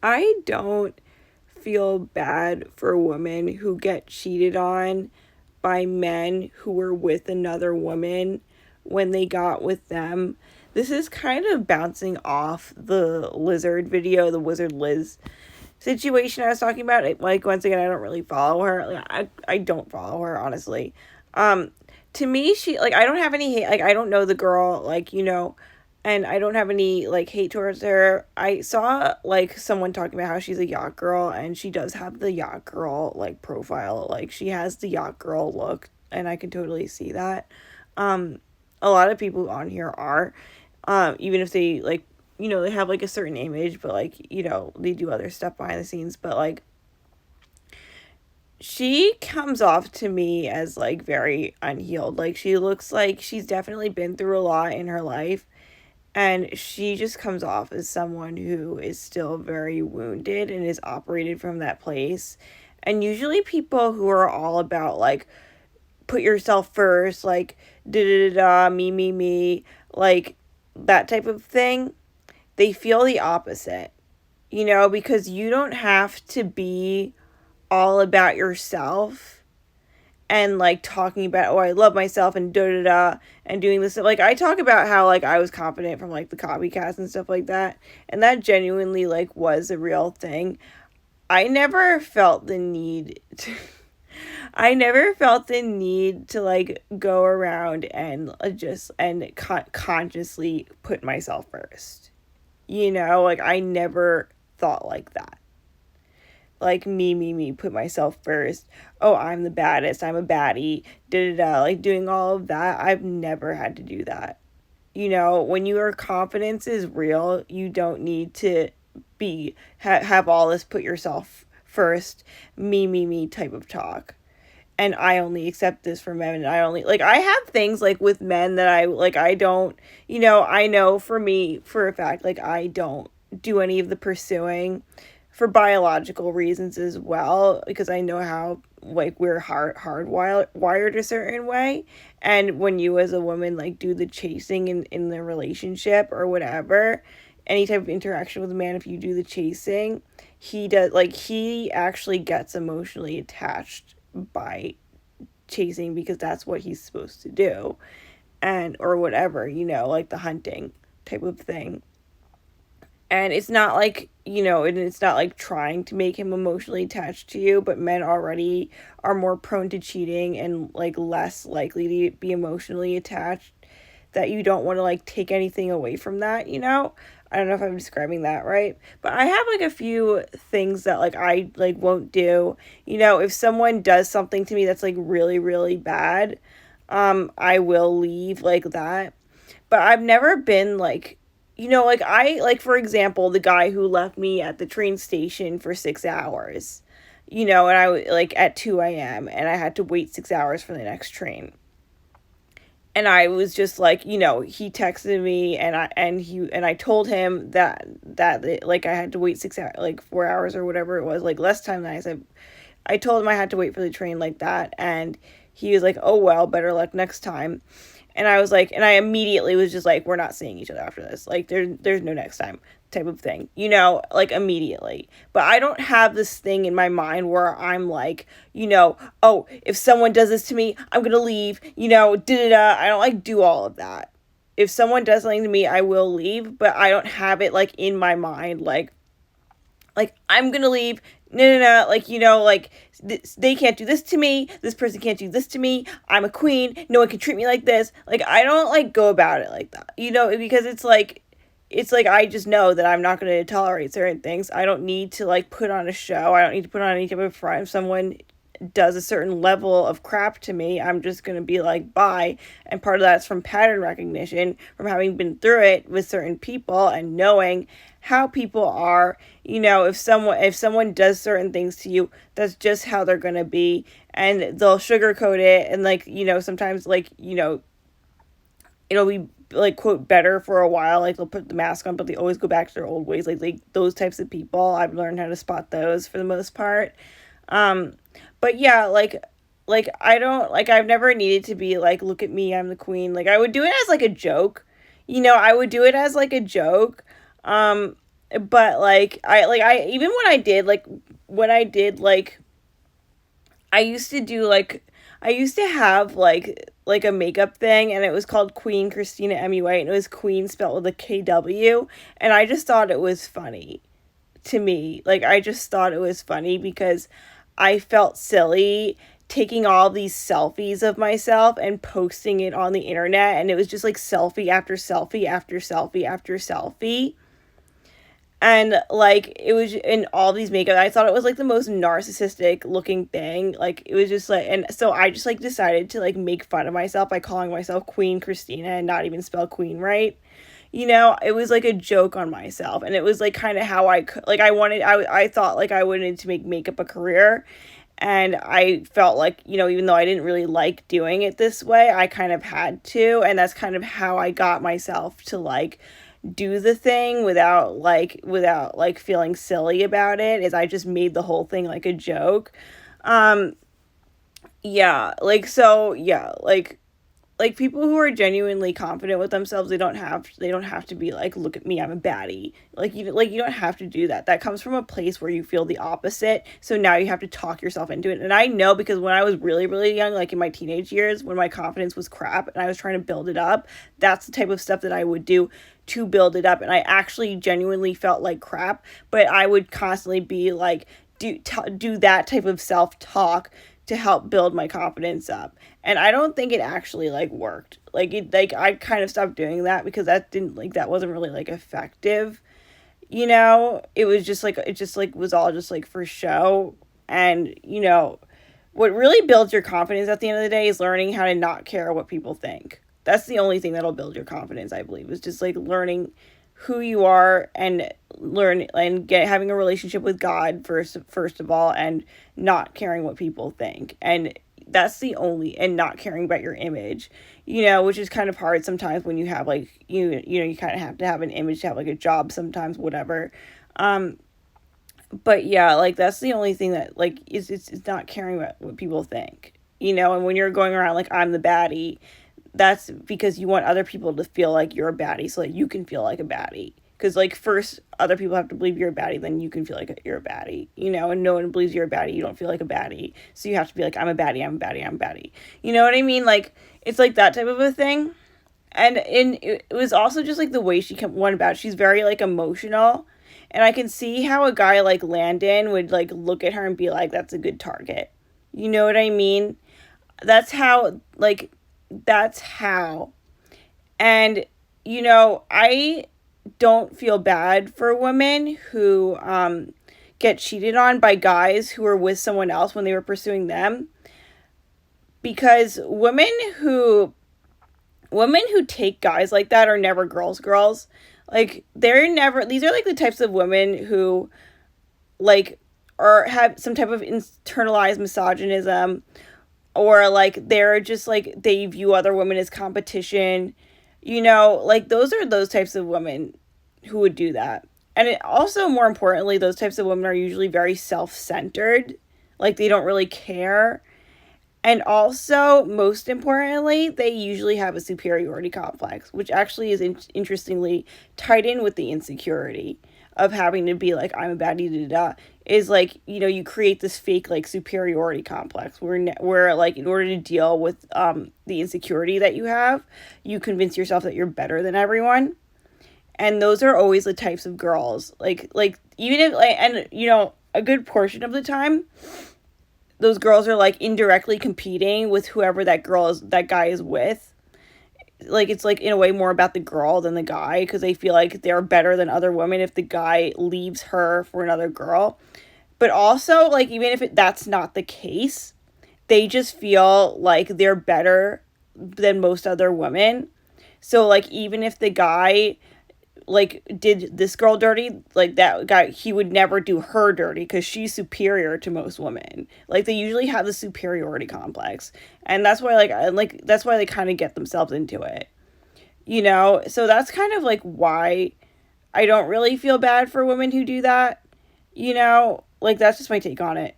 I don't feel bad for women who get cheated on by men who were with another woman when they got with them. This is kind of bouncing off the lizard video, the Wizard Liz situation I was talking about. Like, once again, I don't really follow her. Like, I don't follow her, honestly. Um, to me, she, like, I don't have any hate. Like, I don't know the girl, like, and I don't have any, like, hate towards her. I saw, like, someone talking about how she's a yacht girl, and she does have the yacht girl, like, profile. Like, she has the yacht girl look, and I can totally see that. Um, a lot of people on here are, even if they, like, they have, like, a certain image, but, like, they do other stuff behind the scenes. But, like, she comes off to me as, like, very unhealed. Like, she looks like she's definitely been through a lot in her life, and she just comes off as someone who is still very wounded and is operated from that place. And usually people who are all about, like, put yourself first, like, da da da da, me, like, that type of thing, they feel the opposite, because you don't have to be all about yourself and, like, talking about, oh, I love myself and da da da, and doing this. Like, I talk about how, like, I was confident from, like, the copycats and stuff like that, and that genuinely, like, was a real thing. I never felt the need to. I never felt the need to, like, go around and just and consciously put myself first. Like, I never thought like that. Like, me, put myself first. Oh, I'm the baddest. I'm a baddie. Da da da. Like, doing all of that. I've never had to do that. When your confidence is real, you don't need to have all this put yourself first, me type of talk. And I only accept this for men, and I only, like, I have things, like, with men that I don't, I know for me, for a fact, like, I don't do any of the pursuing for biological reasons as well, because I know how, like, we're wired a certain way. And when you as a woman, like, do the chasing in the relationship or whatever, any type of interaction with a man, if you do the chasing, he does, like, he actually gets emotionally attached by chasing, because that's what he's supposed to do, and or whatever, like the hunting type of thing. And it's not like, and it's not like trying to make him emotionally attached to you, but men already are more prone to cheating and, like, less likely to be emotionally attached, that you don't want to, like, take anything away from that. I don't know if I'm describing that right, but I have, like, a few things that, like, I, like, won't do. If someone does something to me that's, like, really, really bad, I will leave like that. But I've never been, like, like, like, for example, the guy who left me at the train station for 6 hours, and I, like, at 2 a.m., and I had to wait 6 hours for the next train. And I was just like, he texted me, and I told him that, like, I had to wait 6 hours, like, 4 hours or whatever it was, like, less time than I said. I told him I had to wait for the train like that, and he was like, oh, well, better luck next time. And I was like, and I immediately was just like, we're not seeing each other after this. Like, there's no next time type of thing, like, immediately. But I don't have this thing in my mind where I'm like, oh, if someone does this to me, I'm gonna leave, da da da. I don't, like, do all of that. If someone does something to me, I will leave, but I don't have it, like, in my mind, like, I'm gonna leave. No, like, like, they can't do this to me. This person can't do this to me. I'm a queen. No one can treat me like this. Like, I don't, like, go about it like that, because it's like I just know that I'm not going to tolerate certain things. I don't need to, like, put on a show. I don't need to put on any type of front. If someone does a certain level of crap to me, I'm just going to be like, bye. And part of that's from pattern recognition, from having been through it with certain people and knowing how people are. If someone does certain things to you, that's just how they're going to be, and they'll sugarcoat it, and, like, sometimes, like, it'll be, like, quote, better for a while, like, they'll put the mask on, but they always go back to their old ways, like those types of people. I've learned how to spot those for the most part. But yeah, like, I don't, like, I've never needed to be like, look at me, I'm the queen. Like, I would do it as, like, a joke. I would do it as, like, a joke. But like I even when I did like I used to do like I used to have like a makeup thing, and it was called Queen Christina MUA, and it was Queen spelled with a KW, and I just thought it was funny to me. Like I just thought it was funny because I felt silly taking all these selfies of myself and posting it on the internet, and it was just like selfie after selfie after selfie after selfie. And like it was in all these makeup, I thought it was like the most narcissistic looking thing. Like it was just like, and so I just like decided to like make fun of myself by calling myself Queen Christina and not even spell queen right. You know, it was like a joke on myself, and it was like kind of how I could like I thought like I wanted to make makeup a career, and I felt like, you know, even though I didn't really like doing it this way, I kind of had to, and that's kind of how I got myself to like do the thing without like feeling silly about it, is I just made the whole thing like a joke. Um yeah, like so yeah, like people who are genuinely confident with themselves, they don't have to be like, look at me, I'm a baddie. Like you don't have to do that. That comes from a place where you feel the opposite, so now you have to talk yourself into it. And I know, because when I was really really young, like in my teenage years, when my confidence was crap and I was trying to build it up, that's the type of stuff that I would do to build it up, and I actually genuinely felt like crap, but I would constantly be like, do that type of self-talk to help build my confidence up. And I don't think it actually like worked. Like I kind of stopped doing that because that wasn't really like effective. You know, it was just like it just like was all just like for show. And you know, what really builds your confidence at the end of the day is learning how to not care what people think. That's the only thing that'll build your confidence, I believe, is just like learning who you are, and learn and get having a relationship with God first of all, and not caring what people think. And that's the only, and not caring about your image, you know, which is kind of hard sometimes when you have like you know, you kind of have to have an image to have like a job sometimes, whatever. um but yeah, like that's the only thing that like is it's not caring about what people think, you know. And when you're going around like I'm the baddie, that's because you want other people to feel like you're a baddie so that you can feel like a baddie. Because like first other people have to believe you're a baddie, then you can feel like you're a baddie, you know. And no one believes you're a baddie, you don't feel like a baddie, so you have to be like, I'm a baddie, I'm a baddie, I'm a baddie, you know what I mean? Like it's like that type of a thing. And it was also just like the way she went about it. She's very like emotional, and I can see how a guy like Landon would like look at her and be like, that's a good target, you know what I mean? That's how like that's how. And you know, I don't feel bad for women who get cheated on by guys who are with someone else when they were pursuing them, because women who take guys like that are never girls. Like they're never, these are like the types of women who like or have some type of internalized misogynism, or like they're just like they view other women as competition, you know. Like those are those types of women who would do that. And it also, more importantly, those types of women are usually very self-centered, like they don't really care. And also, most importantly, they usually have a superiority complex, which actually is interestingly tied in with the insecurity of having to be like, I'm a baddie, da da. Is like, you know, you create this fake like superiority complex where like in order to deal with the insecurity that you have, you convince yourself that you're better than everyone. And those are always the types of girls, like even if like, and you know, a good portion of the time those girls are like indirectly competing with whoever that guy is with. Like it's like in a way more about the girl than the guy, because they feel like they're better than other women if the guy leaves her for another girl. But also, like, even if that's not the case, they just feel like they're better than most other women. So like even if the guy like did this girl dirty, like that guy, he would never do her dirty because she's superior to most women. Like they usually have the superiority complex, and that's why that's why they kind of get themselves into it, you know. So that's kind of like why I don't really feel bad for women who do that, you know. Like that's just my take on it.